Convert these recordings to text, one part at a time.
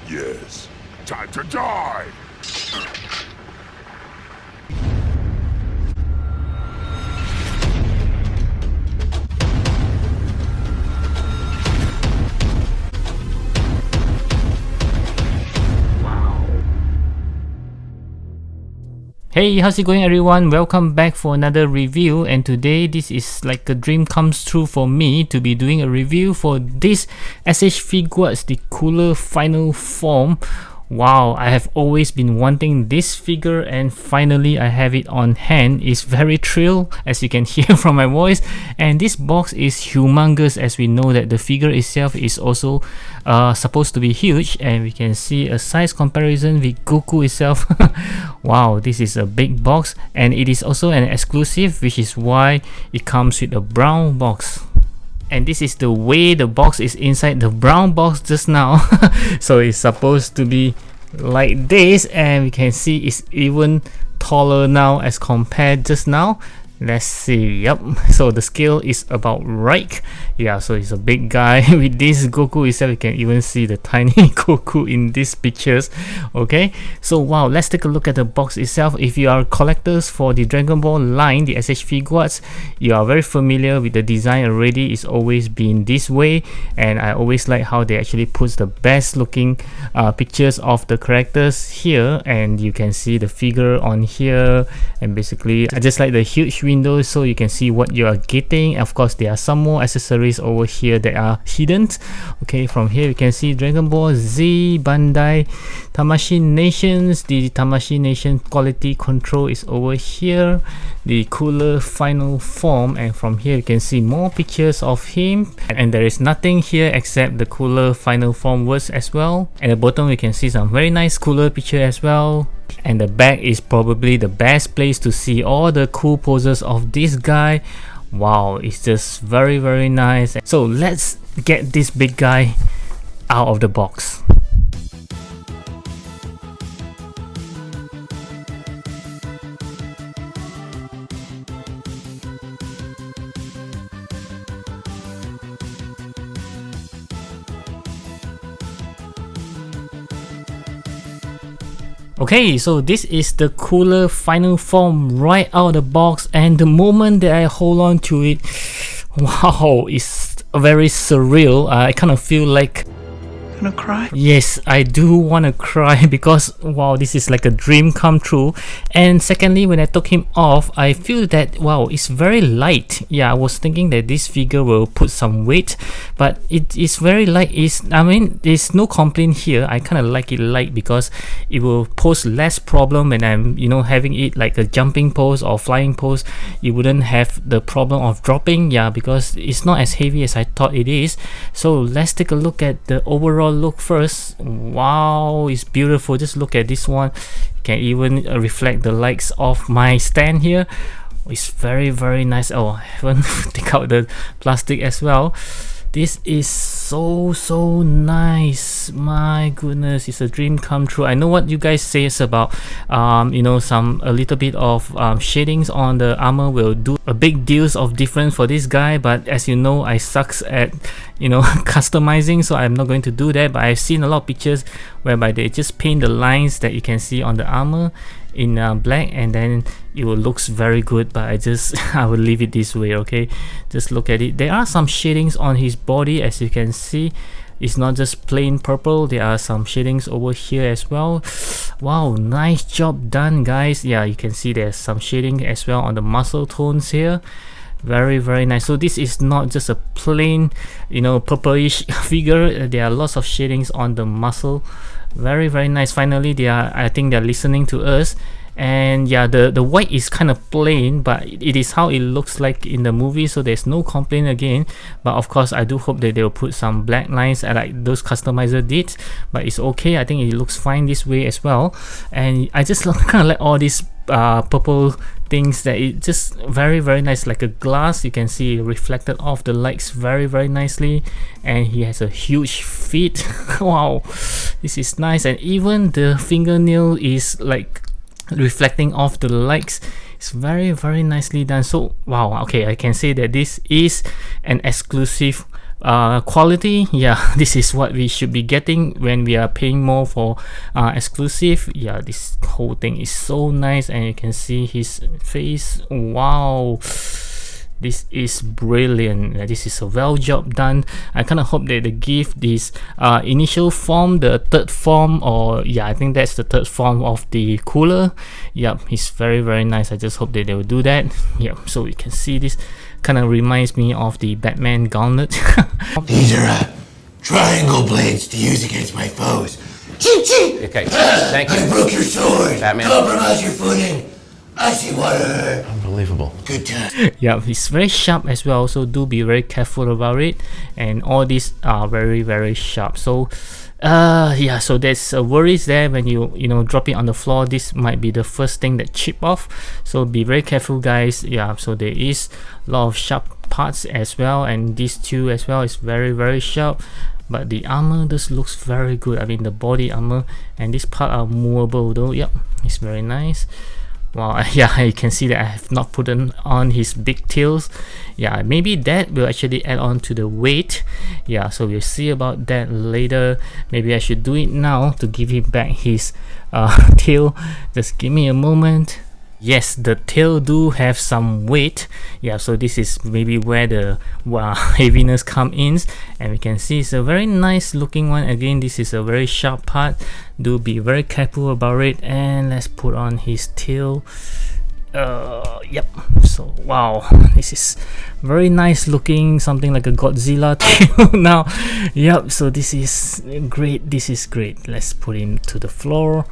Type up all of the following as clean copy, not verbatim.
Yes. Time to die! Hey, how's it going everyone? Welcome back for another review, and today this is like a dream comes true for me to be doing a review for this SH Figuarts, the cooler final form. Wow, I have always been wanting this figure and finally I have it on hand. It's very thrilled, as you can hear from my voice, and this box is humongous, as we know that the figure itself is also supposed to be huge, and we can see a size comparison with Goku itself. Wow, this is a big box, and it is also an exclusive, which is why it comes with a brown box. And this is the way the box is inside the brown box just now. So it's supposed to be like this, and we can see it's even taller now as compared just now. Let's see. Yep, so the scale is about right. Yeah, so it's a big guy. With this Goku itself, you can even see the tiny Goku in these pictures. Okay, so wow, let's take a look at the box itself. If you are collectors for the Dragon Ball line, the SH Figuarts, you are very familiar with the design already. It's always been this way, and I always like how they actually puts the best looking pictures of the characters here, and you can see the figure on here. And basically I just like the huge windows so you can see what you are getting. Of course, there are some more accessories over here that are hidden. Okay, from here you can see Dragon Ball Z, Bandai, Tamashii Nations. The Tamashii Nation quality control is over here, the cooler final form, and from here you can see more pictures of him, and there is nothing here except the cooler final form words as well. At the bottom we can see some very nice cooler picture as well. And the back is probably the best place to see all the cool poses of this guy. Wow, it's just very nice. So let's get this big guy out of the box. Okay, so this is the cooler final form right out of the box, and the moment that I hold on to it, wow, it's very surreal. I kind of feel like gonna cry. Yes, I do want to cry because wow, this is like a dream come true. And secondly, when I took him off, I feel that wow, it's very light. Yeah, I was thinking that this figure will put some weight, but it is very light. I mean, there's no complaint here. I kind of like it light because it will pose less problem when I'm having it like a jumping pose or flying pose. You wouldn't have the problem of dropping. Yeah, because it's not as heavy as I thought it is. So let's take a look at the overall look first. Wow, it's beautiful. Just look at this one. You can even reflect the lights of my stand here. It's very nice. Oh, I haven't take out the plastic as well. This is so nice. My goodness, it's a dream come true. I know what you guys say about a little bit of shadings on the armor will do a big deals of difference for this guy, but as you know, I sucks at customizing, so I'm not going to do that. But I've seen a lot of pictures whereby they just paint the lines that you can see on the armor in black, and then it will looks very good. But I will leave it this way. Okay, just look at it. There are some shadings on his body, as you can see. It's not just plain purple, there are some shadings over here as well. Wow, nice job done, guys. Yeah, you can see there's some shading as well on the muscle tones here. Very nice. So this is not just a plain purplish figure. There are lots of shadings on the muscle. Very nice. Finally, I think they're listening to us. And yeah, the white is kind of plain, but it is how it looks like in the movie, so there's no complaint again. But of course, I do hope that they'll put some black lines like those customizer did, but it's okay. I think it looks fine this way as well. And I just kind of like all these purple things, that it just very nice, like a glass. You can see reflected off the lights very nicely, and he has a huge feet. Wow, this is nice. And even the fingernail is like reflecting off the lights. It's very nicely done. So wow, okay, I can say that this is an exclusive quality, yeah, this is what we should be getting when we are paying more for exclusive. Yeah, this whole thing is so nice, and you can see his face. Wow, this is brilliant. This is a well job done. I kind of hope that they give this initial form, the third form, or yeah, I think that's the third form of the cooler. Yep, it's very nice. I just hope that they will do that. Yep, so you can see this kind of reminds me of the Batman gauntlet. These are triangle blades to use against my foes. Cheep, cheep! Okay, thank you. I broke your sword. Batman. Compromise your footing. I see water. Unbelievable. Good time. Yeah, it's very sharp as well, so do be very careful about it. And all these are very sharp. So yeah, so there's worries there when you drop it on the floor. This might be the first thing that chip off, so be very careful, guys. Yeah, so there is a lot of sharp parts as well, and this too as well is very sharp. But the armor just looks very good. I mean, the body armor and this part are movable though. Yep, it's very nice. Wow, yeah, you can see that I have not put on his big tails. Yeah, maybe that will actually add on to the weight. Yeah, so we'll see about that later. Maybe I should do it now to give him back his tail. Just give me a moment. Yes, the tail do have some weight. Yeah, so this is maybe where the heaviness come in, and we can see it's a very nice looking one. Again, this is a very sharp part. Do be very careful about it. And let's put on his tail. Yep, so wow, this is very nice looking, something like a Godzilla tail now. Yep, so this is great. Let's put him to the floor.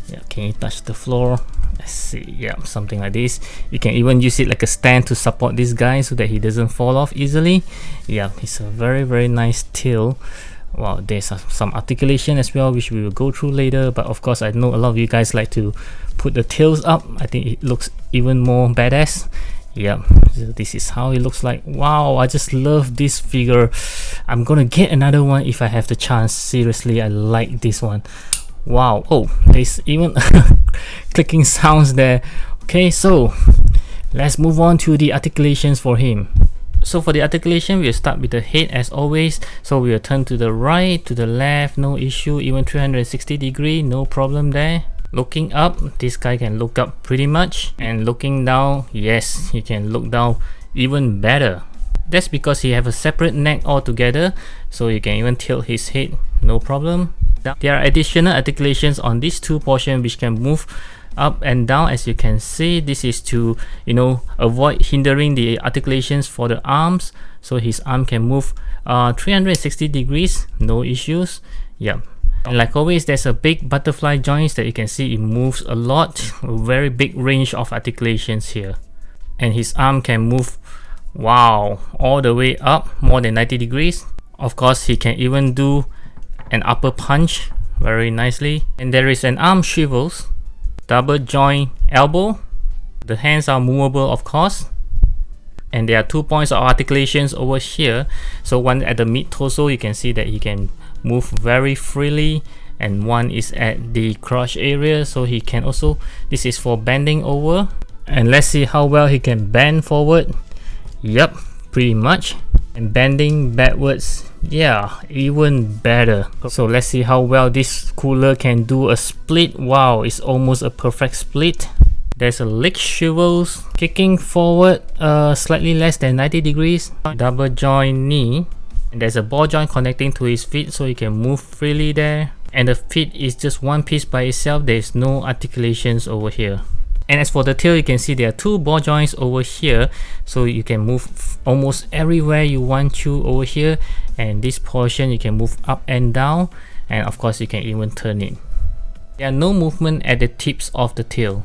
Yeah, can you touch the floor? Let's see. Yeah, something like this. You can even use it like a stand to support this guy so that he doesn't fall off easily. Yeah, it's a very nice tail. Wow, there's some articulation as well, which we will go through later. But of course, I know a lot of you guys like to put the tails up. I think it looks even more badass. Yeah, so this is how it looks like. Wow, I just love this figure. I'm gonna get another one if I have the chance. Seriously, I like this one. Wow, oh, there's even clicking sounds there. Okay, so let's move on to the articulations for him. So for the articulation, we'll start with the head as always. So we'll turn to the right, to the left, no issue. Even 360 degree, no problem there. Looking up, this guy can look up pretty much. And looking down, yes, he can look down even better. That's because he have a separate neck altogether, so you can even tilt his head, no problem. There are additional articulations on these two portions which can move up and down. As you can see, this is to avoid hindering the articulations for the arms, so his arm can move 360 degrees, no issues. Yeah, and like always, there's a big butterfly joints that you can see. It moves a lot, a very big range of articulations here. And his arm can move, wow, all the way up more than 90 degrees. Of course, he can even do an upper punch very nicely. And there is an arm swivels, double joint elbow. The hands are movable, of course. And there are 2 points of articulations over here. So one at the mid torso, you can see that he can move very freely, and one is at the crotch area, so he can also, this is for bending over. And let's see how well he can bend forward. Yep, pretty much. And bending backwards, yeah, even better. So let's see how well this cooler can do a split. Wow, it's almost a perfect split. There's a leg swivels, kicking forward slightly less than 90 degrees, double joint knee, and there's a ball joint connecting to his feet, so he can move freely there. And the feet is just one piece by itself. There's no articulations over here. And as for the tail, you can see there are 2 ball joints over here, so you can move almost everywhere you want to over here. And this portion you can move up and down, and of course you can even turn it. There are no movement at the tips of the tail.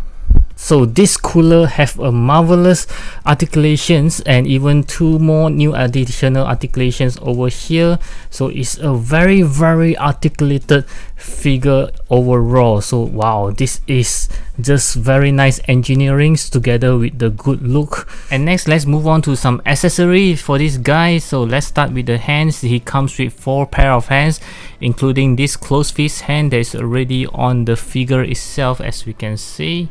So this cooler have a marvelous articulations, and even 2 more new additional articulations over here. So it's a very articulated figure overall. So wow, this is just very nice engineering together with the good look. And next, let's move on to some accessories for this guy. So let's start with the hands. He comes with 4 pair of hands, including this closed fist hand that is already on the figure itself, as we can see.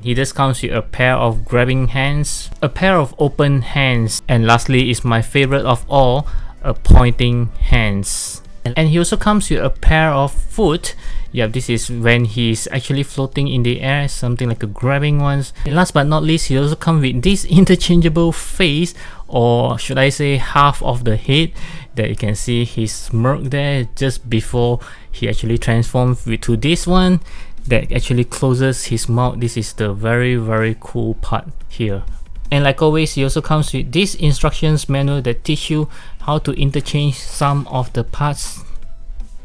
He just comes with a pair of grabbing hands, a pair of open hands, and lastly is my favorite of all, a pointing hands. And he also comes with a pair of foot. Yeah, this is when he's actually floating in the air, something like a grabbing ones. And last but not least, he also comes with this interchangeable face, or should I say half of the head, that you can see his smirk there just before he actually transforms to this one that actually closes his mouth. This is the very cool part here. And like always, he also comes with this instructions manual that teach you how to interchange some of the parts.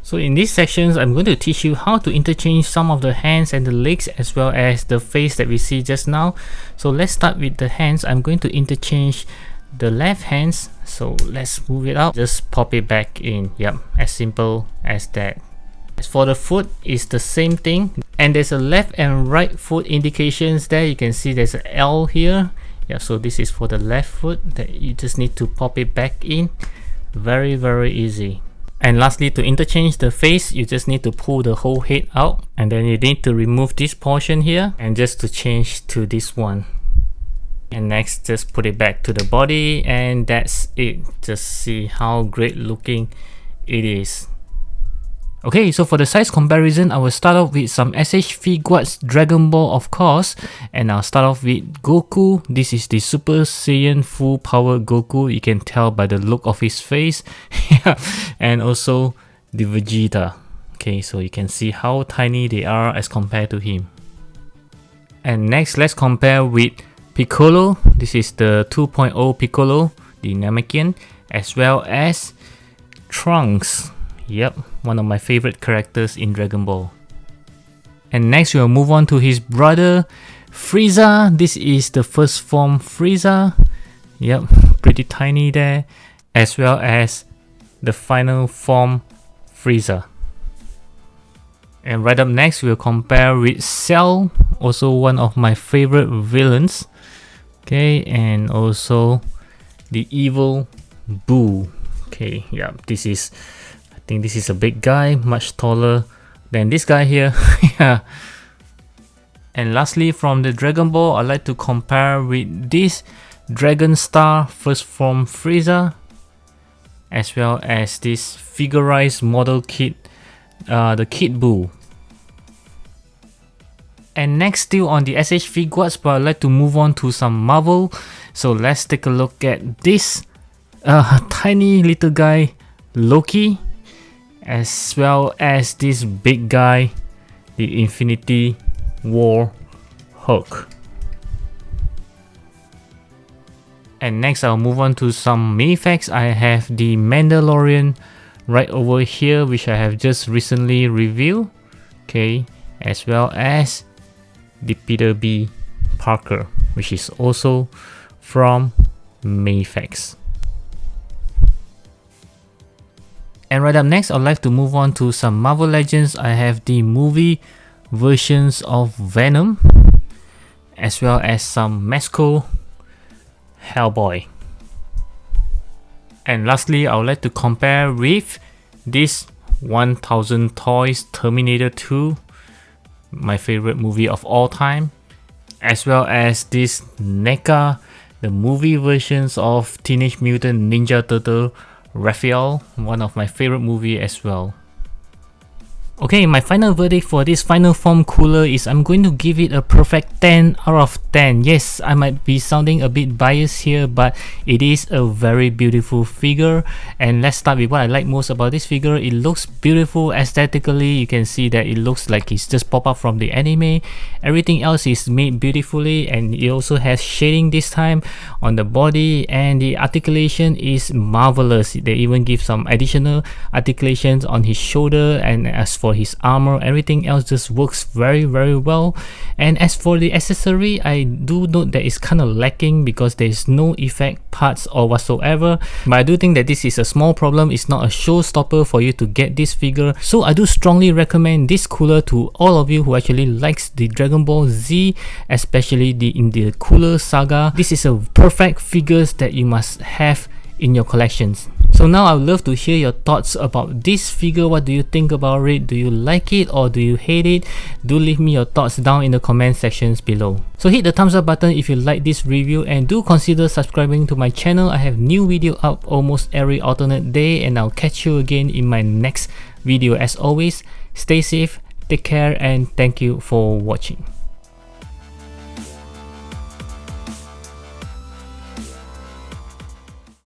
So in these sections, I'm going to teach you how to interchange some of the hands and the legs as well as the face that we see just now. So let's start with the hands. I'm going to interchange the left hands. So let's move it out. Just pop it back in. Yep, as simple as that. As for the foot, it's the same thing. And there's a left and right foot indications there. You can see there's an L here. Yeah, so this is for the left foot that you just need to pop it back in. Very easy. And lastly, to interchange the face, you just need to pull the whole head out, and then you need to remove this portion here and just to change to this one. And next, just put it back to the body, and that's it. Just see how great looking it is. Okay, so for the size comparison, I will start off with some SH Figuarts Dragon Ball, of course, and I'll start off with Goku. This is the Super Saiyan full power Goku. You can tell by the look of his face. And also the Vegeta. Okay, so you can see how tiny they are as compared to him. And next, let's compare with Piccolo. This is the 2.0 Piccolo, the Namekian, as well as Trunks. Yep, one of my favorite characters in Dragon Ball. And next we'll move on to his brother Frieza. This is the first form Frieza. Yep, pretty tiny there. As well as the final form Frieza. And right up next we'll compare with Cell, also one of my favorite villains. Okay, and also the evil Boo. Okay, yeah, I think this is a big guy, much taller than this guy here. Yeah. And lastly, from the Dragon Ball, I like to compare with this Dragon Star first form Frieza, as well as this Figuarts model kit, the Kid Buu. And next, still on the SH Figuarts, but I'd like to move on to some Marvel. So let's take a look at this tiny little guy, Loki, as well as this big guy, the Infinity War Hulk. And next I'll move on to some minifacts. I have the Mandalorian right over here, which I have just recently reviewed. Okay, as well as the Peter B. Parker, which is also from minifacts. And right up next, I'd like to move on to some Marvel Legends. I have the movie versions of Venom, as well as some Mezco Hellboy. And lastly, I would like to compare with this 1000 Toys Terminator 2, my favorite movie of all time, as well as this NECA, the movie versions of Teenage Mutant Ninja Turtle Raphael, one of my favorite movie as well. Okay, my final verdict for this final form cooler is I'm going to give it a perfect 10 out of 10. Yes, I might be sounding a bit biased here, but it is a very beautiful figure. And let's start with what I like most about this figure. It looks beautiful aesthetically. You can see that it looks like it's just pop up from the anime. Everything else is made beautifully, and it also has shading this time on the body, and the articulation is marvelous. They even give some additional articulations on his shoulder, and as for his armor, everything else just works very well. And as for the accessory, I do note that it's kind of lacking because there's no effect parts or whatsoever, but I do think that this is a small problem. It's not a showstopper for you to get this figure, so I do strongly recommend this cooler to all of you who actually likes the Dragon Ball Z, especially in the cooler saga. This is a perfect figures that you must have in your collections. So now I would love to hear your thoughts about this figure. What do you think about it? Do you like it or do you hate it? Do leave me your thoughts down in the comment sections below. So hit the thumbs up button if you like this review, and do consider subscribing to my channel. I have new video up almost every alternate day, and I'll catch you again in my next video. As always, stay safe, take care, and thank you for watching.